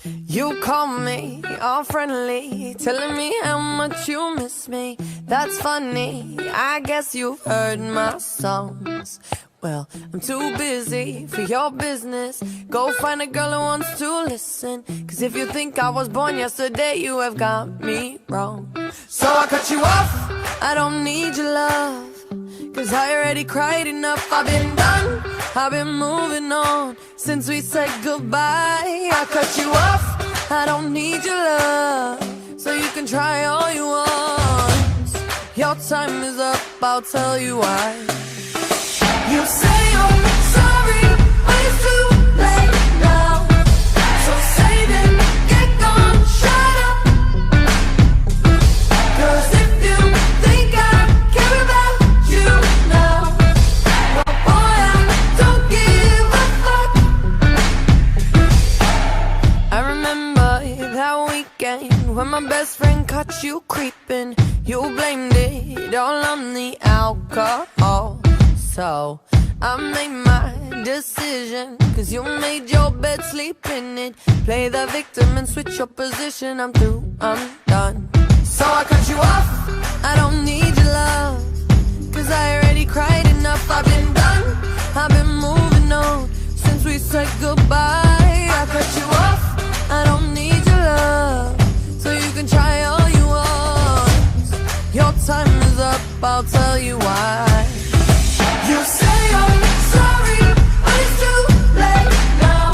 You call me all friendly, telling me how much you miss me. That's funny, I guess you've heard my songs. Well, I'm too busy for your business. Go find a girl who wants to listen. Cause if you think I was born yesterday, you have got me wrong. So I cut you off, I don't need your love. Cause I already cried enough, I've been done, I've been moving on since we said goodbye. I cut you off, I don't need your love. So you can try all you want. Your time is up, I'll tell you why. You say you're sorry, but it's too late now. So save it, get gone, shut up. Cause if you think I care about you now, well boy, I don't give a fuck. I remember that weekend when my best friend caught you creeping. You blamed it all on the alcohol. So I made my decision, cause you made your bed, sleep in it. Play the victim and switch your position. I'm through, I'm done. So I cut you off, I don't need your love. Cause I already cried enough, I've been done, I've been moving on since we said goodbye. I cut you off, I don't need your love. So you can try all you want. Your time is up, I'll tell you why. You say you're sorry, but it's too late now.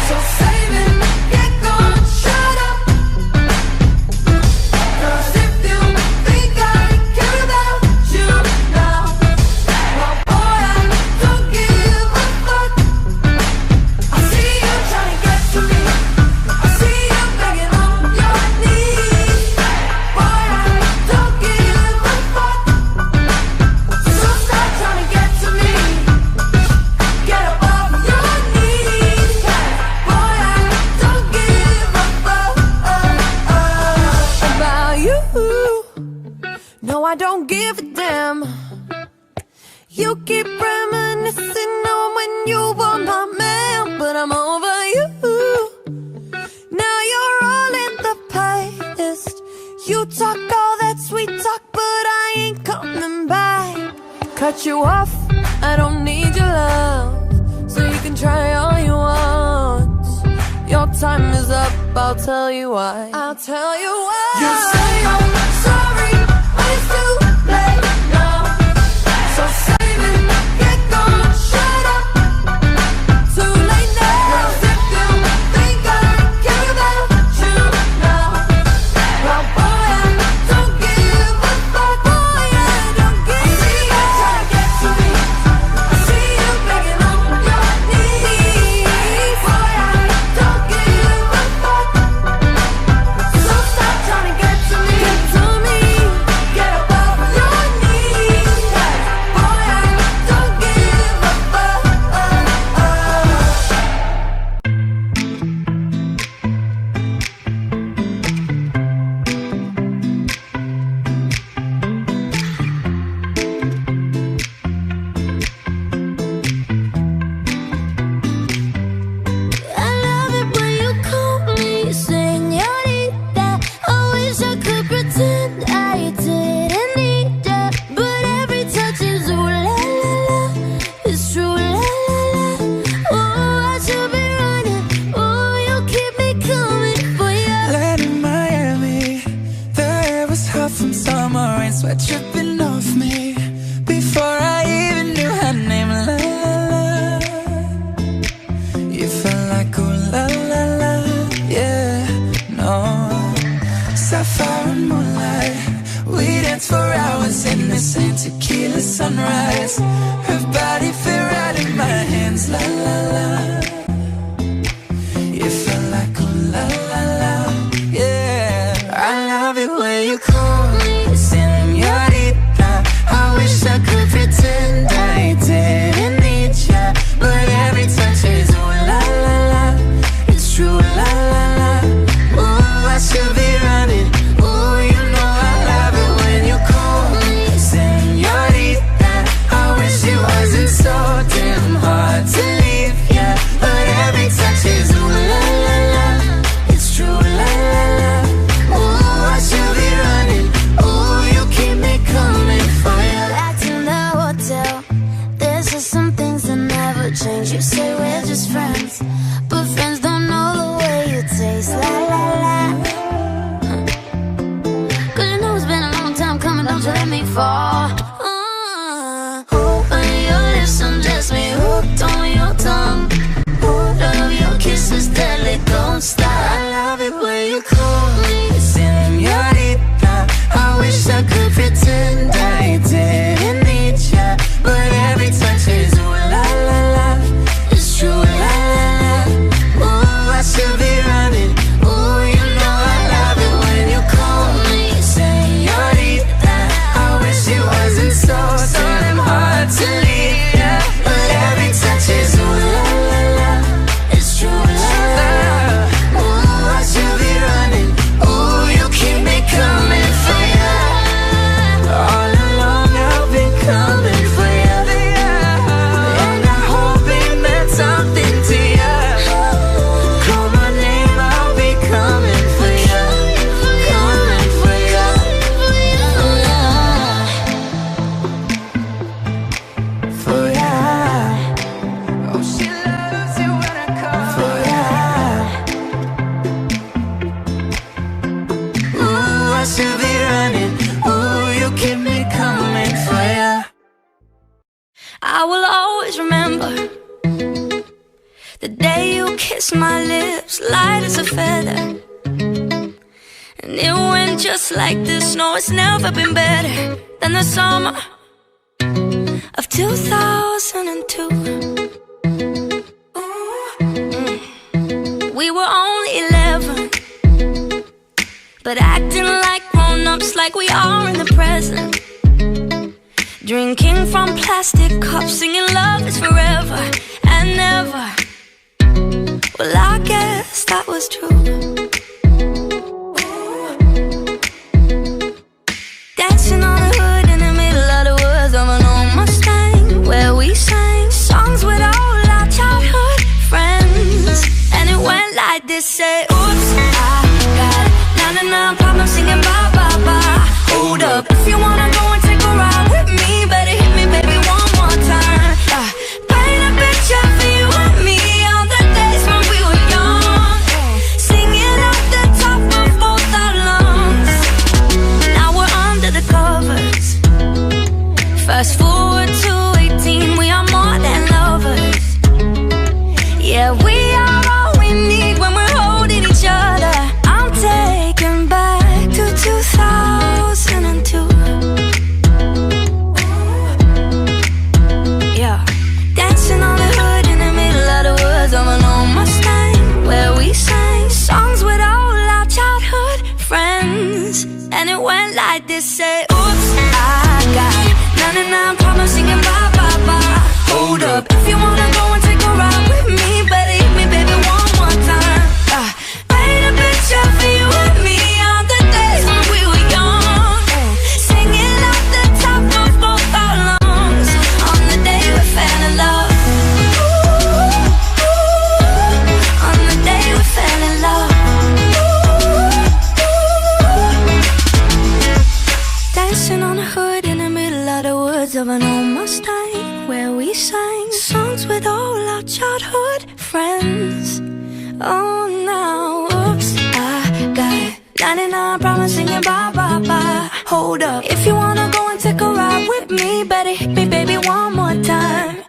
So save it, get gone, shut up. Cause if you think I care about you now, well boy, I don't give a fuck. I see you trying to get to me, I see you begging on your knees. Boy, I don't give a fuck. So stop trying to get to me. Get up off your knees. Boy, I don't give a fuck about you. No, I don't give a damn. You keep reminiscing on when you were my man, but I'm over you. Now you're all in the past. You talk all that sweet talk, but I ain't coming back. Cut you off, I don't need your love. So you can try all you want. Your time is up, I'll tell you why. I'll tell you why. You say you're sorry, but it's too late now. So save it, get gone, shut up. Too late now. Cause if you think I care about you now, well boy, I don't give a fuck. Boy, I don't give a fuck. I see you trying to get to me, I see you begging on your knees. Boy, I don't give a fuck. So stop trying to get to me, get up off your knees. Boy, I don't give a fuck. I love it when you call me señorita. I wish I could pretend I didn't need ya, but every touch is ooh la la la. It's true la la la. Oh, I should be running. Oh, you keep me coming for ya. Land in Miami, the air was hot from summer rain, sweat dripping off me before I even knew her name. La la la, you felt like ooh la la la, yeah, no. Sapphire and moonlight, we danced for hours in the same tequila sunrise. Her body fit right in my hands, la la la. You felt like ooh la la la, yeah. I love it when you call me señorita. I wish I could pretend I didn't need ya, but every touch is ooh la la la. It's true la la la. Ooh, I should be running. Ooh, you know I love it when you call me señorita. I wish it wasn't so damn hard to leave ya, but every touch is ooh la la la. I should be running. Ooh, you keep me coming for ya. I will always remember the day you kissed my lips, light as a feather. And it went just like this. No, it's never been better than the summer of 2002. We were only 11, but acting like grown-ups, like we are in the present. Drinking from plastic cups, singing love is forever and never. Well, I guess that was true. Dancing on the hood in the middle of the woods of an old Mustang, where we sang songs with all our childhood friends. And it went like this, say, oops, I got 99 problems singing bye, bye, bye. Hold up, if you wanna go and take a ride with me, better hit me, baby, one more time. Paint a picture for you and me on the days when we were young, singing off the top of both our lungs. Now we're under the covers. Fast forward to 18, we are more than lovers. Yeah, we are all we need when we're holding each other. I'm taken back to 2002. Yeah, dancing on the hood in the middle of the woods of an old Mustang, where we sang songs with all our childhood friends. And it went like this, say, oops, I got 99 problems singing bye, bye, bye. Hold up, if you wanna go and take a ride with me, better hit me, baby, one more time. Paint a picture for you and me on the days when we were young, singing off the top of both our lungs on the day we fell in love. On the day we fell in love. Dancing on the hood in the middle of the woods of an old Mustang, where we sang songs with all our childhood friends. Oh, now, oops, I got 99 problems singing bye, bye, bye. Hold up, if you wanna go and take a ride with me, better hit me, baby, one more time.